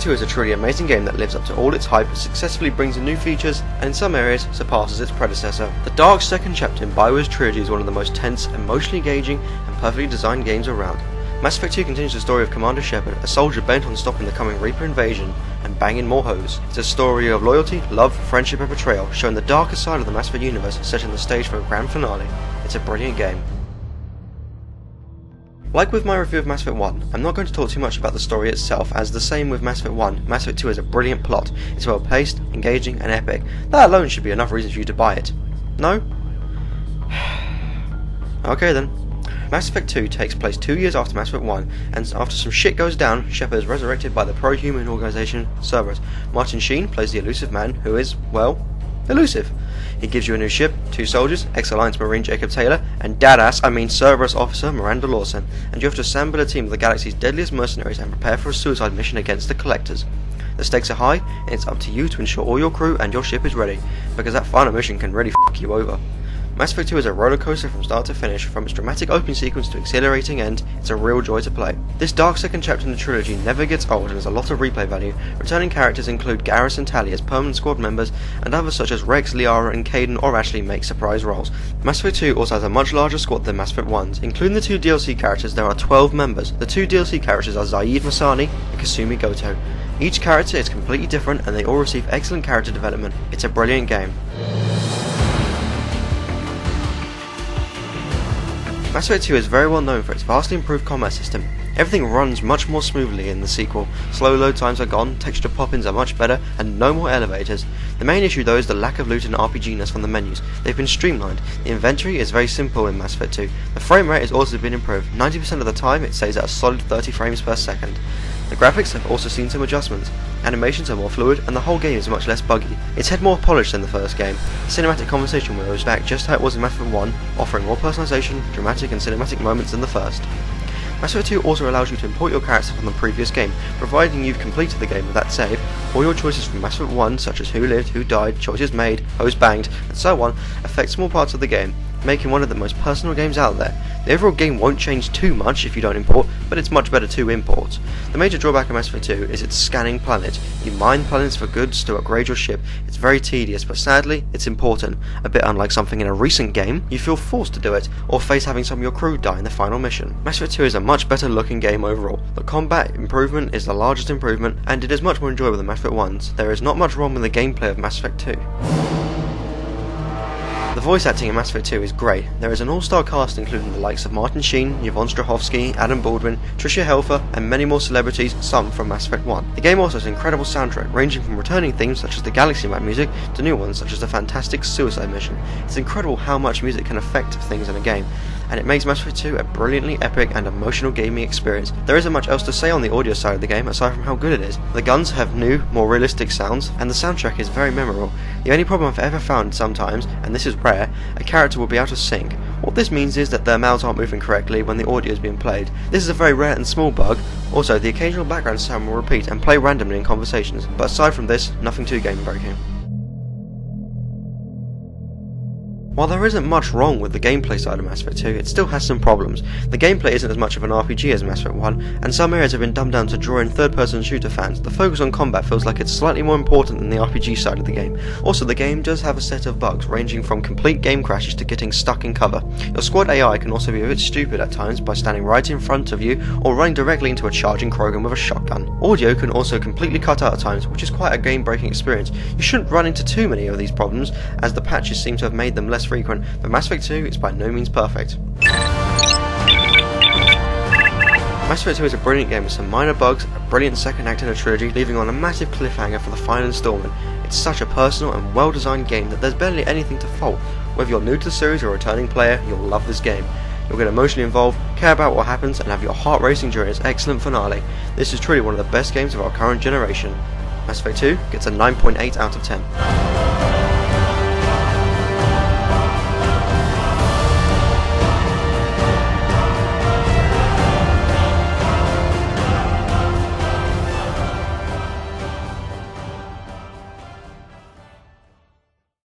2 is a truly amazing game that lives up to all its hype, successfully brings in new features, and in some areas surpasses its predecessor. The dark second chapter in BioWare's trilogy is one of the most tense, emotionally engaging, and perfectly designed games around. Mass Effect 2 continues the story of Commander Shepard, a soldier bent on stopping the coming Reaper invasion and banging more hoes. It's a story of loyalty, love, friendship and betrayal, showing the darker side of the Mass Effect universe, setting the stage for a grand finale. It's a brilliant game. Like with my review of Mass Effect 1, I'm not going to talk too much about the story itself, as the same with Mass Effect 1, Mass Effect 2 has a brilliant plot. It's well paced, engaging and epic. That alone should be enough reason for you to buy it. No? Okay then. Mass Effect 2 takes place 2 years after Mass Effect 1, and after some shit goes down, Shepard is resurrected by the pro-human organisation Cerberus. Martin Sheen plays the elusive man who is, well, elusive. He gives you a new ship, 2 soldiers, ex-Alliance Marine Jacob Taylor, and Cerberus officer Miranda Lawson, and you have to assemble a team of the galaxy's deadliest mercenaries and prepare for a suicide mission against the Collectors. The stakes are high, and it's up to you to ensure all your crew and your ship is ready, because that final mission can really f**k you over. Mass Effect 2 is a rollercoaster from start to finish. From its dramatic opening sequence to exhilarating end, it's a real joy to play. This dark second chapter in the trilogy never gets old and has a lot of replay value. Returning characters include Garrus and Tali as permanent squad members, and others such as Rex, Liara and Kaidan or Ashley make surprise roles. Mass Effect 2 also has a much larger squad than Mass Effect 1's. Including the 2 DLC characters, there are 12 members. The 2 DLC characters are Zaid Masani and Kasumi Goto. Each character is completely different and they all receive excellent character development. It's a brilliant game. Mass Effect 2 is very well known for its vastly improved combat system. Everything runs much more smoothly in the sequel. Slow load times are gone, texture pop-ins are much better, and no more elevators. The main issue though is the lack of loot and RPG-ness from the menus. They've been streamlined. The inventory is very simple in Mass Effect 2. The frame rate has also been improved. 90% of the time it stays at a solid 30 frames per second. The graphics have also seen some adjustments. Animations are more fluid and the whole game is much less buggy. It's had more polish than the first game. The cinematic conversation wheel is back just how it was in Mass Effect 1, offering more personalization, dramatic and cinematic moments than the first. Mass Effect 2 also allows you to import your character from the previous game, providing you've completed the game with that save. All your choices from Mass Effect 1, such as who lived, who died, choices made, hoes banged, and so on, affect small parts of the game, making one of the most personal games out there. The overall game won't change too much if you don't import, but it's much better to import. The major drawback of Mass Effect 2 is its scanning planets. You mine planets for goods to upgrade your ship. It's very tedious, but sadly, it's important. A bit unlike something in a recent game, you feel forced to do it, or face having some of your crew die in the final mission. Mass Effect 2 is a much better looking game overall. The combat improvement is the largest improvement, and it is much more enjoyable than Mass Effect 1's. There is not much wrong with the gameplay of Mass Effect 2. The voice acting in Mass Effect 2 is great. There is an all-star cast including the likes of Martin Sheen, Yvonne Strahovski, Adam Baldwin, Tricia Helfer, and many more celebrities, some from Mass Effect 1. The game also has an incredible soundtrack, ranging from returning themes such as the Galaxy Map music to new ones such as the fantastic Suicide Mission. It's incredible how much music can affect things in a game, and it makes Mass Effect 2 a brilliantly epic and emotional gaming experience. There isn't much else to say on the audio side of the game aside from how good it is. The guns have new, more realistic sounds, and the soundtrack is very memorable. The only problem I've ever found sometimes, and this is rare, a character will be out of sync. What this means is that their mouths aren't moving correctly when the audio is being played. This is a very rare and small bug. Also, the occasional background sound will repeat and play randomly in conversations, but aside from this, nothing too game breaking. While there isn't much wrong with the gameplay side of Mass Effect 2, it still has some problems. The gameplay isn't as much of an RPG as Mass Effect 1, and some areas have been dumbed down to draw in third-person shooter fans. The focus on combat feels like it's slightly more important than the RPG side of the game. Also, the game does have a set of bugs, ranging from complete game crashes to getting stuck in cover. Your squad AI can also be a bit stupid at times by standing right in front of you or running directly into a charging Krogan with a shotgun. Audio can also completely cut out at times, which is quite a game-breaking experience. You shouldn't run into too many of these problems, as the patches seem to have made them less frequent, but Mass Effect 2 is by no means perfect. Mass Effect 2 is a brilliant game with some minor bugs, a brilliant second act in a trilogy, leaving on a massive cliffhanger for the final installment. It's such a personal and well designed game that there's barely anything to fault. Whether you're new to the series or a returning player, you'll love this game. You'll get emotionally involved, care about what happens, and have your heart racing during its excellent finale. This is truly one of the best games of our current generation. Mass Effect 2 gets a 9.8 out of 10.